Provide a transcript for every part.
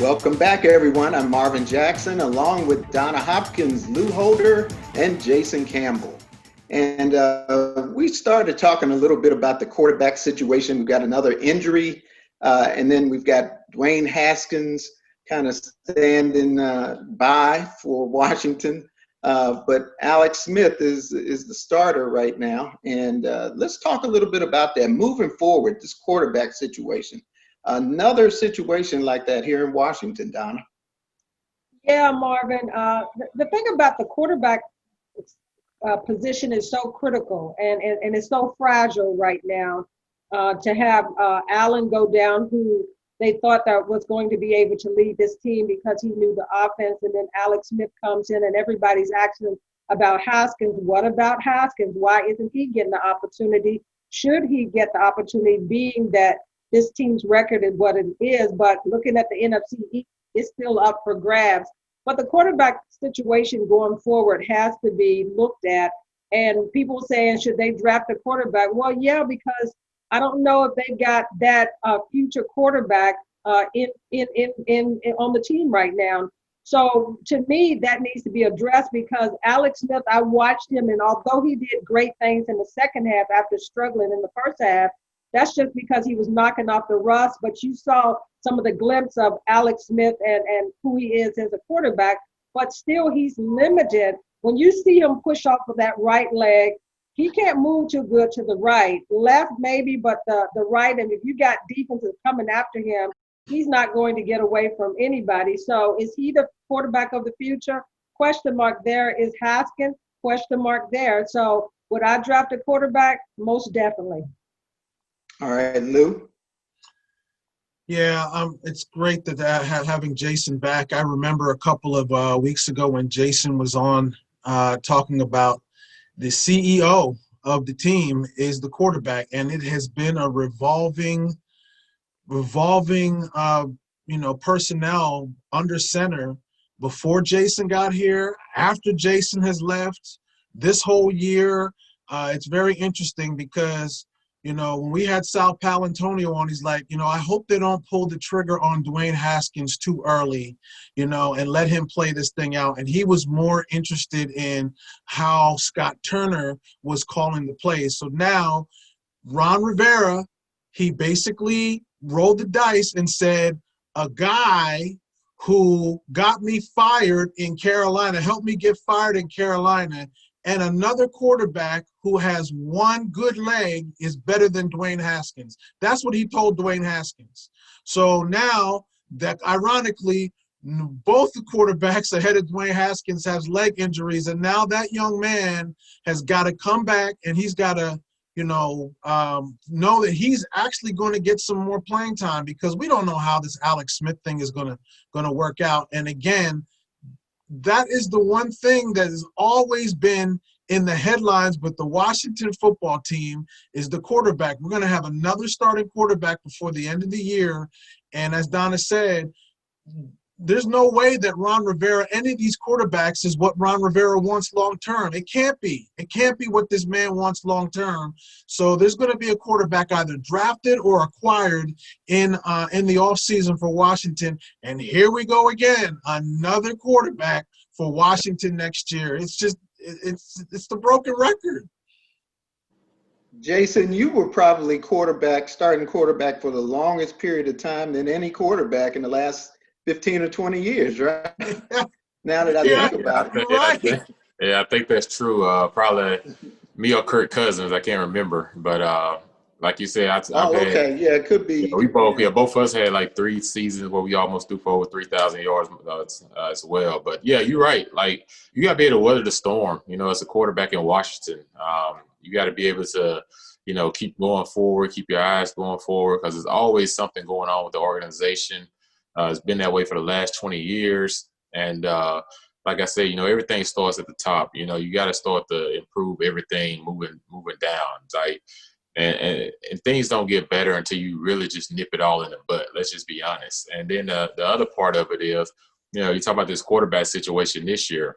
Welcome back, everyone. I'm Marvin Jackson, along with Donna Hopkins, Lou Holder, and Jason Campbell. And we started talking a little bit about the quarterback situation. We've got another injury, and then we've got Dwayne Haskins kind of standing by for Washington. But Alex Smith is the starter right now. And let's talk a little bit about that. Moving forward, this quarterback situation. Another situation like that here in Washington, Donna. Yeah, Marvin. The thing about the quarterback position is so critical and it's so fragile right now. To have Allen go down, who they thought that was going to be able to lead this team because he knew the offense, and then Alex Smith comes in and everybody's asking about Haskins. What about Haskins? Why isn't he getting the opportunity? Should he get the opportunity, being that this team's record is what it is? But looking at the NFC East, it's still up for grabs. But the quarterback situation going forward has to be looked at. And people saying, should they draft a quarterback? Well, yeah, because I don't know if they got that future quarterback on the team right now. So to me, that needs to be addressed, because Alex Smith, I watched him, and although he did great things in the second half after struggling in the first half, that's just because he was knocking off the rust. But you saw some of the glimpse of Alex Smith and who he is as a quarterback, but still he's limited. When you see him push off of that right leg, he can't move too good to the right. Left maybe, but the right, and if you got defenses coming after him, he's not going to get away from anybody. So is he the quarterback of the future? Question mark there. Is Haskins? Question mark there. So would I draft a quarterback? Most definitely. All right, Lou. Yeah, it's great that having Jason back. I remember a couple of weeks ago when Jason was on talking about the CEO of the team is the quarterback, and it has been a revolving, personnel under center before Jason got here, after Jason has left, this whole year. It's very interesting because, when we had Sal Palantonio on, he's like, I hope they don't pull the trigger on Dwayne Haskins too early, and let him play this thing out. And he was more interested in how Scott Turner was calling the plays. So now Ron Rivera, he basically rolled the dice and said, a guy who got me fired in Carolina, helped me get fired in Carolina, and another quarterback who has one good leg is better than Dwayne Haskins. That's what he told Dwayne Haskins. So now that, ironically, both the quarterbacks ahead of Dwayne Haskins has leg injuries, and now that young man has got to come back, and he's got to, know that he's actually going to get some more playing time, because we don't know how this Alex Smith thing is going to work out. And again, that is the one thing that has always been in the headlines with the Washington football team is the quarterback. We're going to have another starting quarterback before the end of the year. And as Donna said, there's no way that Ron Rivera, any of these quarterbacks, is what Ron Rivera wants long-term. It can't be. It can't be what this man wants long-term. So there's going to be a quarterback either drafted or acquired in the offseason for Washington. And here we go again, another quarterback for Washington next year. It's just it's the broken record. Jason, you were probably starting quarterback for the longest period of time than any quarterback in the last 15 or 20 years, right? Now that I think about it. I think that's true. Probably me or Kirk Cousins, I can't remember. But like you said, okay. Yeah, it could be. Both of us had like 3 seasons where we almost threw for over 3,000 yards as well. But yeah, you're right. Like, you got to be able to weather the storm. As a quarterback in Washington, you got to be able to, keep going forward, keep your eyes going forward, because there's always something going on with the organization. It's been that way for the last 20 years. And like I said, everything starts at the top. You got to start to improve everything moving down. Like, and things don't get better until you really just nip it all in the butt. Let's just be honest. And then the other part of it is, you talk about this quarterback situation this year.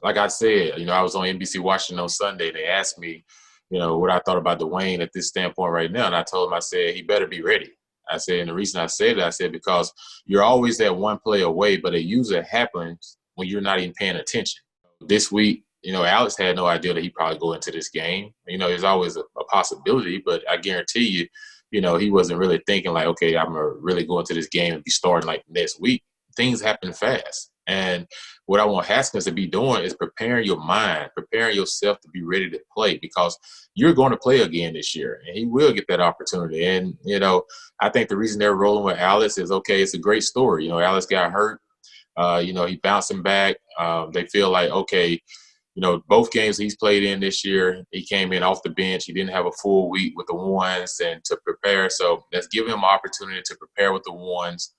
Like I said, I was on NBC watching on Sunday. They asked me, what I thought about Dwayne at this standpoint right now. And I told him, I said, he better be ready. I said, and the reason I said that, I said, because you're always that one play away, but it usually happens when you're not even paying attention. This week, Alex had no idea that he'd probably go into this game. There's always a possibility, but I guarantee you, he wasn't really thinking like, okay, I'm going to really go into this game and be starting like next week. Things happen fast. And what I want Haskins to be doing is preparing your mind, preparing yourself to be ready to play, because you're going to play again this year, and he will get that opportunity. And, I think the reason they're rolling with Alex is, okay, it's a great story. Alex got hurt. He bouncing back. They feel like, okay, both games he's played in this year, he came in off the bench. He didn't have a full week with the ones and to prepare. So let's give him an opportunity to prepare with the ones,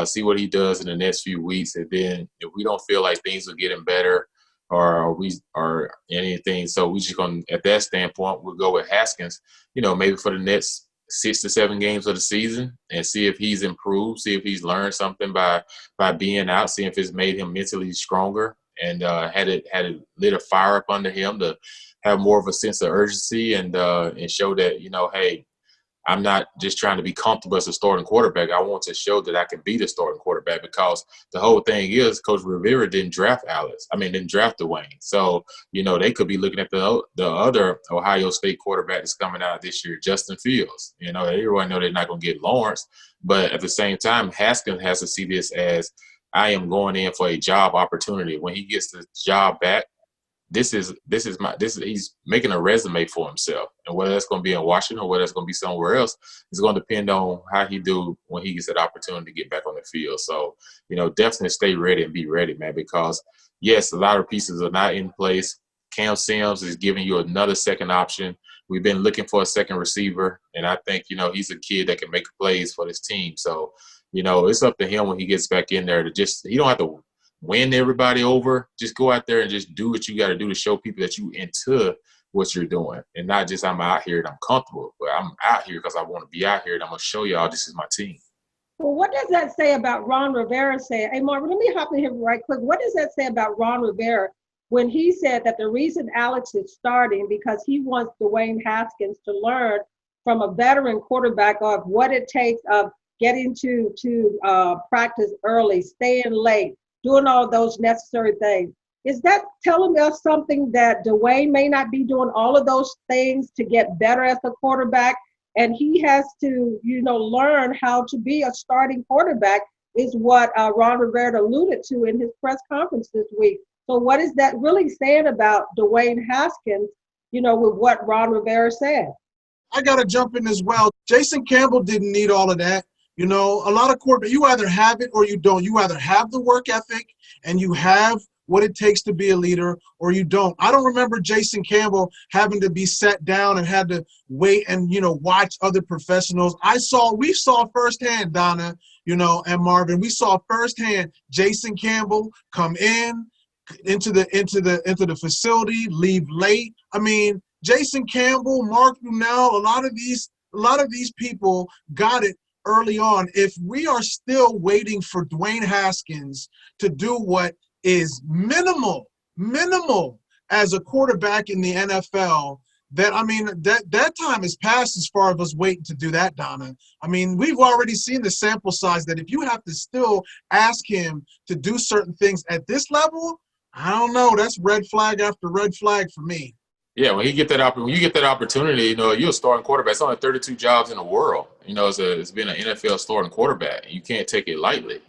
see what he does in the next few weeks. And then if we don't feel like things are getting better or anything, so we just going to, at that standpoint, we'll go with Haskins, maybe for the next 6 to 7 games of the season and see if he's improved, see if he's learned something by being out, see if it's made him mentally stronger. And had it lit a fire up under him to have more of a sense of urgency and show that, hey, I'm not just trying to be comfortable as a starting quarterback. I want to show that I can be the starting quarterback, because the whole thing is Coach Rivera didn't draft Dwayne. So, they could be looking at the other Ohio State quarterback that's coming out this year, Justin Fields. Everyone know they're not going to get Lawrence. But at the same time, Haskins has to see this as, I am going in for a job opportunity. When he gets the job back, he's making a resume for himself. And whether that's going to be in Washington or whether it's going to be somewhere else, it's going to depend on how he do when he gets that opportunity to get back on the field. So, definitely stay ready and be ready, man, because yes, a lot of pieces are not in place. Cam Sims is giving you another second option. We've been looking for a second receiver, and I think, he's a kid that can make plays for this team. So, it's up to him when he gets back in there to he don't have to win everybody over. Just go out there and just do what you got to do to show people that you into what you're doing, and not just I'm out here and I'm comfortable, but I'm out here because I want to be out here and I'm going to show y'all this is my team. Well, what does that say about Ron Rivera saying, hey, Marvin, let me hop in here right quick. What does that say about Ron Rivera when he said that the reason Alex is starting because he wants Dwayne Haskins to learn from a veteran quarterback of what it takes of getting to practice early, staying late, doing all those necessary things? Is that telling us something that Dwayne may not be doing all of those things to get better as a quarterback, and he has to, learn how to be a starting quarterback, is what Ron Rivera alluded to in his press conference this week. So what is that really saying about Dwayne Haskins, with what Ron Rivera said? I got to jump in as well. Jason Campbell didn't need all of that. A lot of quarterbacks, you either have it or you don't. You either have the work ethic and you have what it takes to be a leader, or you don't. I don't remember Jason Campbell having to be sat down and had to wait and, watch other professionals. We saw firsthand, Donna, and Marvin, we saw firsthand Jason Campbell come into the facility, leave late. I mean, Jason Campbell, Mark Brunell, a lot of these people got it early on. If we are still waiting for Dwayne Haskins to do what is minimal as a quarterback in the NFL, that time has passed as far as us waiting to do that, Donna. I mean, we've already seen the sample size that if you have to still ask him to do certain things at this level, I don't know. That's red flag after red flag for me. Yeah, when you get that opportunity, you're a starting quarterback. It's only 32 jobs in the world. It's been an NFL starting quarterback. You can't take it lightly.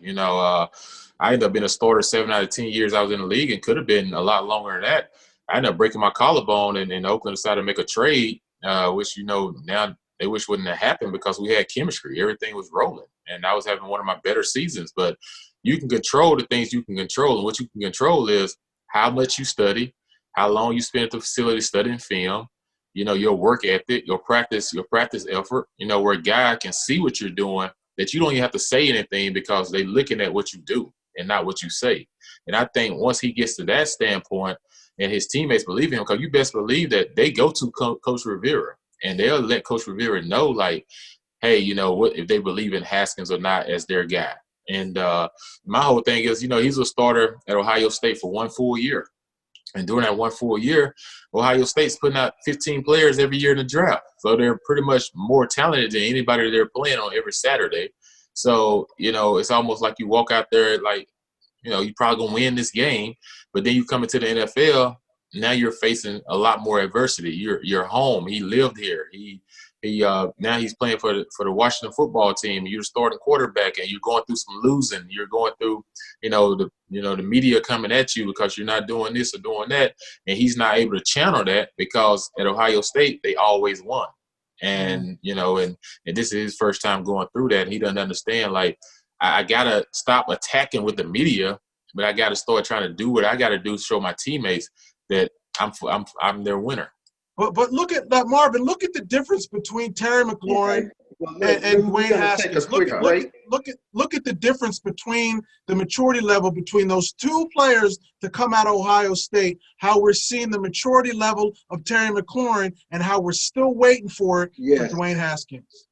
I ended up being a starter 7 out of 10 years I was in the league, and could have been a lot longer than that. I ended up breaking my collarbone, and Oakland decided to make a trade, which now they wish wouldn't have happened because we had chemistry. Everything was rolling, and I was having one of my better seasons. But you can control the things you can control, and what you can control is how much you study, how long you spend at the facility studying film, your work ethic, your practice effort, where a guy can see what you're doing, that you don't even have to say anything because they're looking at what you do and not what you say. And I think once he gets to that standpoint and his teammates believe in him, because you best believe that they go to Coach Rivera and they'll let Coach Rivera know, like, hey, what if they believe in Haskins or not as their guy. And my whole thing is, he's a starter at Ohio State for one full year. And during that one full year, Ohio State's putting out 15 players every year in the draft. So they're pretty much more talented than anybody they're playing on every Saturday. So, it's almost like you walk out there like, you're probably going to win this game. But then you come into the NFL, now you're facing a lot more adversity. You're home. He lived here. Now he's playing for the Washington football team. You're starting quarterback, and you're going through some losing. You're going through, the media coming at you because you're not doing this or doing that, and he's not able to channel that because at Ohio State they always won, and and this is his first time going through that. And he doesn't understand. Like, I gotta stop attacking with the media, but I gotta start trying to do what I gotta do to show my teammates that I'm their winner. But look at that, Marvin. Look at the difference between Terry McLaurin and Dwayne Haskins. Look at the difference between the maturity level between those two players to come out of Ohio State. How we're seeing the maturity level of Terry McLaurin and how we're still waiting for it for Dwayne Haskins.